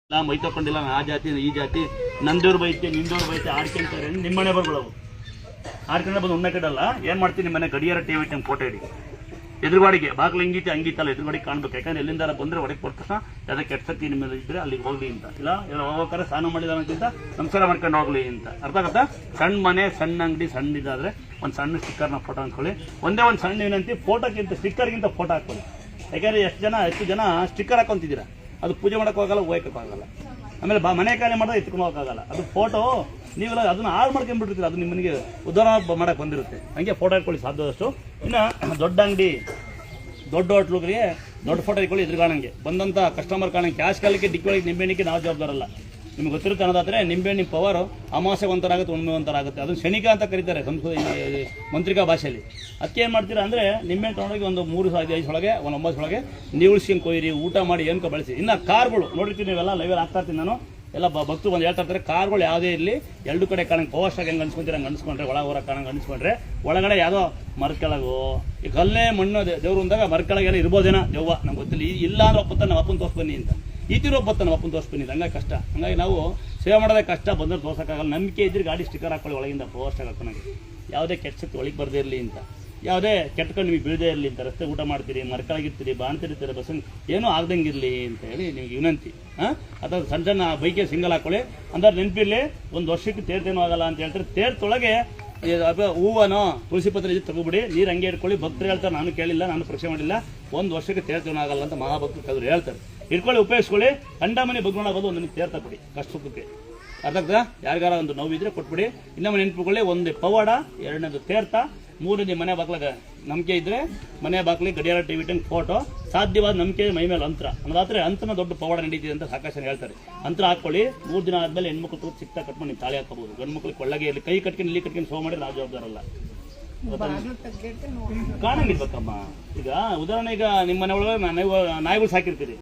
ಮೈ ತಕೊಂಡಿಲ್ಲ ಆ ಜಾತಿ ಈ ಜಾತಿ ನಂದೂರು ಬೈತೆ ನಿಂದೂರು ಬೈತೆ ಆಡ್ಕೊಂತಾರೆ ನಿಮ್ಮ ಮನೆ ಬರ್ಗಳವು ಆಡ್ಕೊಂಡ್ರೆ ಬಂದು ಉಣ್ಣ ಕಡಲ್ಲ ಏನು ಮಾಡ್ತೀನಿ ನಿಮ್ಮ ಮನೆ ಗಡಿಯಾರ ಟಿವಿ ಟೈಮ್ ಫೋಟೋ ಇಡಿ ಎದುರುಗಾಡಿಗೆ ಬಾಗಿಲು ಹಿಂಗಿತ್ತು ಹಂಗಿತ್ತಲ್ಲ ಎದುರುಗಾಡಿಗೆ ಕಾಣ್ಬೇಕು ಯಾಕಂದ್ರೆ ಎಲ್ಲಿಂದಾರ ಬಂದರೆ ಹೊರಗೆ ಕೊಟ್ಟ ತಕ್ಷಣ ಯಾವುದೇ ಕೆಟ್ಟ ಶಕ್ತಿ ನಿಮ್ಮ ಮೇಲೆ ಇದ್ದರೆ ಅಲ್ಲಿಗೆ ಹೋಗ್ಲಿ ಅಂತ ಇಲ್ಲ ಹೋಗೋಕ್ಕಾರೆ ಸ್ನಾನ ಮಾಡಿದಾನಕ್ಕಿಂತ ನಮಸ್ಕಾರ ಮಾಡ್ಕೊಂಡು ಹೋಗ್ಲಿ ಅಂತ ಅರ್ಥ ಆಗುತ್ತಾ ಸಣ್ಣ ಮನೆ ಸಣ್ಣ ಅಂಗಡಿ ಸಣ್ಣದಾದರೆ ಒಂದು ಸಣ್ಣ ಸ್ಟಿಕ್ಕರ್ನ ಫೋಟೋ ಹಾಕೊಳ್ಳಿ ಒಂದೇ ಒಂದು ಸಣ್ಣ ಏನಂತ ಫೋಟೋಕ್ಕಿಂತ ಸ್ಟಿಕ್ಕರ್ಗಿಂತ ಫೋಟೋ ಹಾಕೊಳ್ಳಿ ಯಾಕಂದರೆ ಎಷ್ಟು ಜನ ಸ್ಟಿಕ್ಕರ್ ಹಾಕೊತಿದ್ದೀರಾ ಅದು ಪೂಜೆ ಮಾಡೋಕ್ಕಾಗಲ್ಲ ಹೋಗೋಕ್ಕಾಗಲ್ಲ ಆಮೇಲೆ ಮನೆ ಕಾರ್ಯ ಮಾಡೋದು ಎತ್ಕೊಂಡು ಹೋಗೋಕ್ಕಾಗಲ್ಲ ಅದು ಫೋಟೋ ನೀವೆಲ್ಲ ಅದನ್ನು ಹಾಳು ಮಾಡ್ಕೊಂಡ್ಬಿಟ್ಟಿರ್ತೀರ ಅದು ನಿಮಗೆ ಉದ್ಧಾರ ಮಾಡೋಕ್ಕೆ ಬಂದಿರುತ್ತೆ ಹಂಗೆ ಫೋಟೋ ಇಟ್ಕೊಳ್ಳಿ ಸಾಧ್ಯದಷ್ಟು ಇನ್ನು ದೊಡ್ಡ ಅಂಗಡಿ ದೊಡ್ಡ ಹೋಟ್ಲುಗಳಿಗೆ ದೊಡ್ಡ ಫೋಟೋ ಇಟ್ಕೊಳ್ಳಿ ಎದುರುಗಾಣಂಗೆ ಬಂದಂಥ ಕಸ್ಟಮರ್ ಕಾಣಂಗೆ ಕ್ಯಾಶ್ ಕಾಲಕ್ಕೆ ಡಿಕ್ಕೊಳಗೆ ನಿಂಬೆಹಣ್ಣಿಗೆ ನಾವು ಜವಾಬ್ದಾರಲ್ಲ ನಿಮ್ಗೆ ಗೊತ್ತಿರುತ್ತೆ ಅನ್ನೋದಾದರೆ ನಿಂಬೆಹಣ್ಣಿನ ಪವರು ಅಮಾವಾಸ್ಯೆಗೆ ಒಂಥರ ಆಗುತ್ತೆ ಒಮ್ಮೆ ಒಂಥರ ಆಗುತ್ತೆ ಅದನ್ನು ಶನಿಕ ಅಂತ ಕರೀತಾರೆ ಸಂಸ್ಕೃತ ಮಂತ್ರಿಕಾ ಭಾಷೆಯಲ್ಲಿ ಅದಕ್ಕೆ ಏನು ಮಾಡ್ತೀರಾ ಅಂದರೆ ನಿಂಬೆಹಣ್ಣು ತೊಗೊಂಡೋಗಿ ಒಂದು 3 ಒಳಗೆ ಒಂದು 9 ಒಳಗೆ ನೀವುಳ್ಸ್ಕೊಂಡು ಕೊಯ್ಯಿರಿ ಊಟ ಮಾಡಿ ಏನಕ್ಕೆ ಬಳಸಿ ಇನ್ನು ಕಾರ್ಗಳು ನೋಡಿರ್ತೀನಿ ನೀವೆಲ್ಲ ಲೈವಲ್ಲಿ ಆಗ್ತಾ ಇರ್ತೀನಿ ನಾನು ಎಲ್ಲ ಭಕ್ತರು ಬಂದು ಹೇಳ್ತಾ ಇರ್ತಾರೆ ಕಾರ್ಗಳು ಯಾವುದೇ ಇರಲಿ ಎರಡು ಕಡೆ ಕಾಣಂಗೆ ಪವರ್ಸ್ಟಾಗಿ ಹೆಂಗೆ ಅನ್ಸ್ಕೊಂತೀರ ಹಂಗೆ ಅನ್ಸ್ಕೊಂಡ್ರೆ ಹೊರ ಕಾಣಂಗೆ ಅನ್ಸ್ಕೊಂಡ್ರೆ ಒಳಗಡೆ ಯಾವುದೋ ಮರಕೆಳಗು ಈ ಕಲ್ಲೇ ಮಣ್ಣು ದೇವ್ರು ಅಂದಾಗ ಮರಕೆಳಗೇನೋ ಇರ್ಬೋದೇನೋ ದೆವ್ವ ನಮ್ಗೆ ಗೊತ್ತಿಲ್ಲ ಇಲ್ಲ ಅಂದ್ರೆ ಒಪ್ಪತ್ತ ನಮ್ಮ ಅಪ್ಪನ ತೋರಿಸ್ಬನ್ನಿ ಅಂತ ಈತಿರೋ ಒಪ್ಪತ್ತ ನಮ್ಮ ಅಪ್ಪನ ತೋರಿಸ್ಬನ್ನಿ ಹಂಗಾಗಿ ಕಷ್ಟ ಹಂಗಾಗಿ ನಾವು ಸೇವೆ ಮಾಡೋದೇ ಕಷ್ಟ ಬಂದ್ರೆ ತೋರ್ಸೋಕ್ಕಾಗಲ್ಲ ನಂಬಿಕೆ ಇದ್ರೆ ಗಾಡಿ ಸ್ಟಿಕ್ಕರ್ ಹಾಕೊಳ್ಳಿ ಒಳಗಿಂದ ಪವರ್ಸ್ಟಾಗಿ ಹಾಕೋಣಂಗೆ ಯಾವುದೇ ಕೆಟ್ಟ ಶಕ್ತಿ ಒಳಗೆ ಬರದೇ ಇರಲಿ ಅಂತ ಯಾವುದೇ ಕೆಟ್ಟಕೊಂಡು ನಿಮಗೆ ಬೀಳದೇ ಇರಲಿ ಅಂತ ರಸ್ತೆ ಊಟ ಮಾಡ್ತೀರಿ ಮರಕೆಳಗಿರ್ತೀರಿ ಬಾಣ್ತಿರ್ತೀರಿ ಬಸ್ ಏನೂ ಆಗ್ದಂಗಿರಲಿ ಅಂತ ಹೇಳಿ ನಿಮಗೆ ವಿನಂತಿ ಅಥವಾ ಸಣ್ಣ ಸಣ್ಣ ಬೈಕೆ ಸಿಂಗಲ್ ಹಾಕೊಳ್ಳಿ ಅಂದ್ರೆ ನೆನಪಿರಲಿ ಒಂದು ವರ್ಷಕ್ಕೆ ತೇರ್ತೇನೂ ಆಗಲ್ಲ ಅಂತ ಹೇಳ್ತಾರೆ ತೇರ್ತೊಳಗೆ ಹೂವನೋ ತುಳಸಿ ಪತ್ರ ಇದು ತಗೋಬಿಡಿ ನೀರು ಹಂಗೆ ಇಟ್ಕೊಳ್ಳಿ ಭಕ್ತರು ಹೇಳ್ತಾರೆ ನಾನು ಕೇಳಿಲ್ಲ ನಾನು ಪರೀಕ್ಷೆ ಮಾಡಿಲ್ಲ ಒಂದು ವರ್ಷಕ್ಕೆ ತೇರ್ತೇನೂ ಆಗಲ್ಲ ಅಂತ ಮಹಾಭಕ್ತರು ಕದ್ರು ಹೇಳ್ತಾರೆ ಇಟ್ಕೊಳ್ಳಿ ಉಪಯೋಗಿಸ್ಕೊಳ್ಳಿ ಕಂಡಮನೆ ಬಗ್ಗೋಣಾಗೋದು ಒಂದು ನನಗೆ ತೇರ್ತಾ ಕೊಡಿ ಕಷ್ಟಕ್ಕೆ ಅರ್ಥ ಆಗ್ತದಾ ಯಾರಿಗಾರ ಒಂದು ನೋವಿದ್ರೆ ಕೊಟ್ಬಿಡಿ ಇನ್ನೊಮ್ಮೆ ನೆನಪುಕೊಳ್ಳಿ ಒಂದು ಪವಾಡ ಎರಡನೇದು ತೀರ್ಥ ಮೂರನೇದು ಮನೆ ಬಾಗ್ಲಾಗ ನಂಬಿಕೆ ಇದ್ರೆ ಮನೆ ಬಾಗ್ಲಿಗೆ ಗಡಿಯಾರ ಟಿವಿ ಟೈಮ್ ಫೋಟೋ ಸಾಧ್ಯವಾದ ನಂಬಿಕೆ ಮೈ ಮೇಲೆ ಅಂತರ ಅನ್ನೋದಾದ್ರೆ ಅಂತನ ದೊಡ್ಡ ಪವಾಡ ನಡೀತಿದೆ ಅಂತ ಸಾಕಷ್ಟು ಹೇಳ್ತಾರೆ ಅಂತರ ಹಾಕೊಳ್ಳಿ 3 ದಿನ ಆದ್ಮೇಲೆ ಹೆಣ್ಮಕ್ಳು ಸಿಕ್ತಾ ಕಟ್ಕೊಂಡು ನೀವು ತಾಳಿ ಹಾಕೋಬಹುದು ಗಂಡು ಮಕ್ಳಿಗೆ ಕೊಳ್ಳಗೆ ಇಲ್ಲಿ ಕೈ ಕಟ್ಕೊಂಡು ಇಲ್ಲಿ ಕಟ್ಕೊಂಡು ಸೋ ಮಾಡಿ ನಾವು ಜವಾಬ್ದಾರಲ್ಲ ಕಾಣಂಗಿರ್ಬೇಕಮ್ಮ ಈಗ ಉದಾಹರಣೆ ಈಗ ನಿಮ್ಮ ಮನೆ ಒಳಗೆ ನಾಯಿಗಳು ಸಾಕಿರ್ತೀರಿ